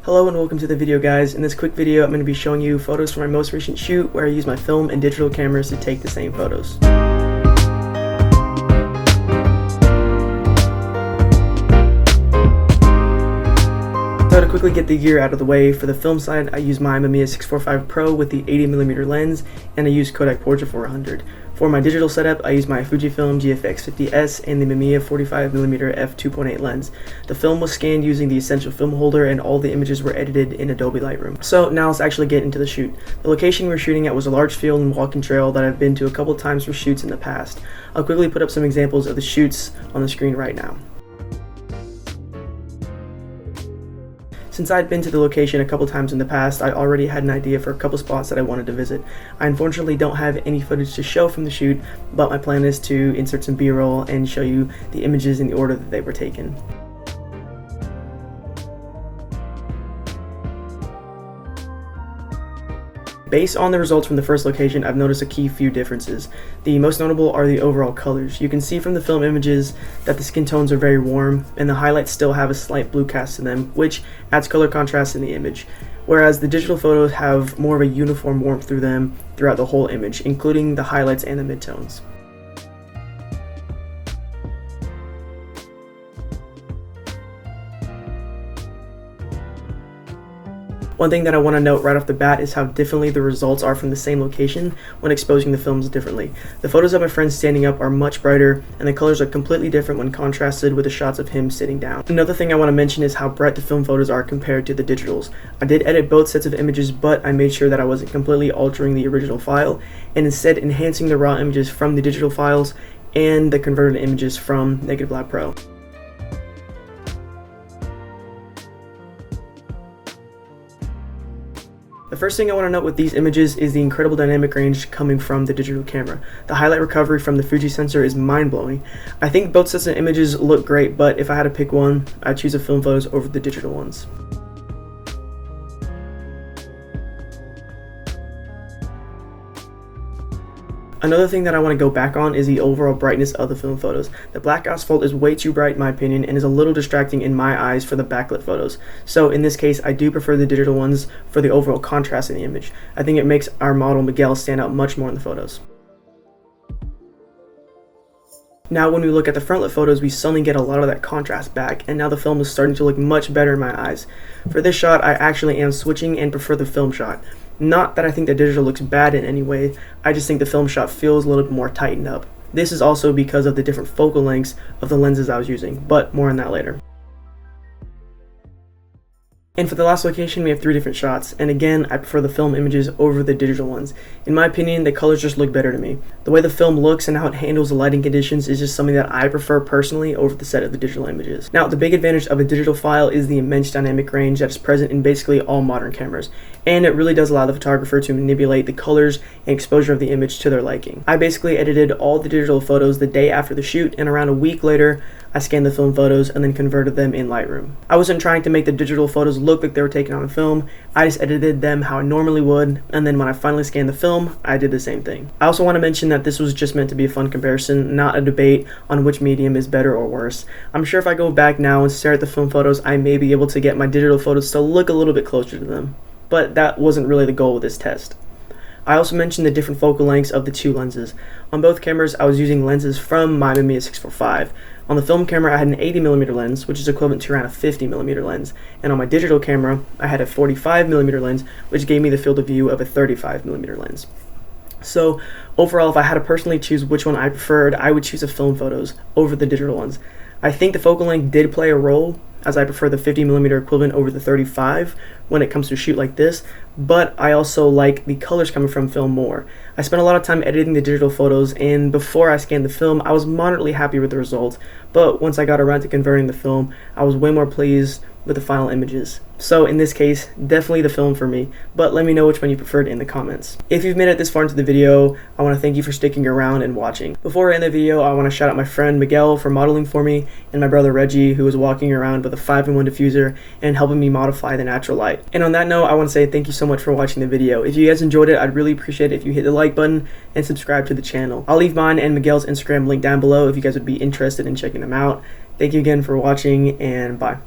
Hello and welcome to the video, guys. In this quick video I'm going to be showing you photos from my most recent shoot where I use my film and digital cameras to take the same photos. So to quickly get the gear out of the way, for the film side I use my Mamiya 645 Pro with the 80mm lens, and I use Kodak Portra 400. For my digital setup, I use my Fujifilm GFX 50S and the Mamiya 45mm f2.8 lens. The film was scanned using the Essential Film Holder and all the images were edited in Adobe Lightroom. So now let's actually get into the shoot. The location we're shooting at was a large field and walking trail that I've been to a couple times for shoots in the past. I'll quickly put up some examples of the shoots on the screen right now. Since I'd been to the location a couple times in the past, I already had an idea for a couple spots that I wanted to visit. I unfortunately don't have any footage to show from the shoot, but my plan is to insert some B-roll and show you the images in the order that they were taken. Based on the results from the first location, I've noticed a few differences. The most notable are the overall colors. You can see from the film images that the skin tones are very warm, and the highlights still have a slight blue cast to them, which adds color contrast in the image. Whereas the digital photos have more of a uniform warmth through them throughout the whole image, including the highlights and the midtones. One thing that I want to note right off the bat is how differently the results are from the same location when exposing the films differently. The photos of my friend standing up are much brighter, and the colors are completely different when contrasted with the shots of him sitting down. Another thing I want to mention is how bright the film photos are compared to the digitals. I did edit both sets of images, but I made sure that I wasn't completely altering the original file, and instead enhancing the raw images from the digital files and the converted images from Negative Lab Pro. The first thing I want to note with these images is the incredible dynamic range coming from the digital camera. The highlight recovery from the Fuji sensor is mind-blowing. I think both sets of images look great, but if I had to pick one, I'd choose the film photos over the digital ones. Another thing that I want to go back on is the overall brightness of the film photos. The black asphalt is way too bright in my opinion and is a little distracting in my eyes for the backlit photos. So in this case, I do prefer the digital ones for the overall contrast in the image. I think it makes our model Miguel stand out much more in the photos. Now when we look at the frontlit photos, we suddenly get a lot of that contrast back, and now the film is starting to look much better in my eyes. For this shot, I actually am switching and prefer the film shot. Not that I think the digital looks bad in any way, I just think the film shot feels a little bit more tightened up. This is also because of the different focal lengths of the lenses I was using, but more on that later. And for the last location, we have 3 different shots, and again, I prefer the film images over the digital ones. In my opinion, the colors just look better to me. The way the film looks and how it handles the lighting conditions is just something that I prefer personally over the set of the digital images. Now, the big advantage of a digital file is the immense dynamic range that is present in basically all modern cameras, and it really does allow the photographer to manipulate the colors and exposure of the image to their liking. I basically edited all the digital photos the day after the shoot, and around a week later, I scanned the film photos and then converted them in Lightroom. I wasn't trying to make the digital photos look like they were taken on film, I just edited them how I normally would, and then when I finally scanned the film, I did the same thing. I also want to mention that this was just meant to be a fun comparison, not a debate on which medium is better or worse. I'm sure if I go back now and stare at the film photos, I may be able to get my digital photos to look a little bit closer to them, but that wasn't really the goal of this test. I also mentioned the different focal lengths of the 2 lenses. On both cameras, I was using lenses from my Mamiya 645. On the film camera, I had an 80mm lens, which is equivalent to around a 50mm lens. And on my digital camera, I had a 45mm lens, which gave me the field of view of a 35mm lens. So overall, if I had to personally choose which one I preferred, I would choose the film photos over the digital ones. I think the focal length did play a role, as I prefer the 50mm equivalent over the 35 when it comes to a shoot like this, but I also like the colors coming from film more. I spent a lot of time editing the digital photos, and before I scanned the film, I was moderately happy with the results, but once I got around to converting the film, I was way more pleased with the final images. So in this case, definitely the film for me, but let me know which one you preferred in the comments. If you've made it this far into the video, I want to thank you for sticking around and watching. Before I end the video, I want to shout out my friend Miguel for modeling for me, and my brother Reggie, who was walking around with a 5-in-1 diffuser and helping me modify the natural light. And on that note, I want to say thank you so much for watching the video. If you guys enjoyed it, I'd really appreciate it if you hit the like button and subscribe to the channel. I'll leave mine and Miguel's Instagram link down below if you guys would be interested in checking them out. Thank you again for watching, and bye.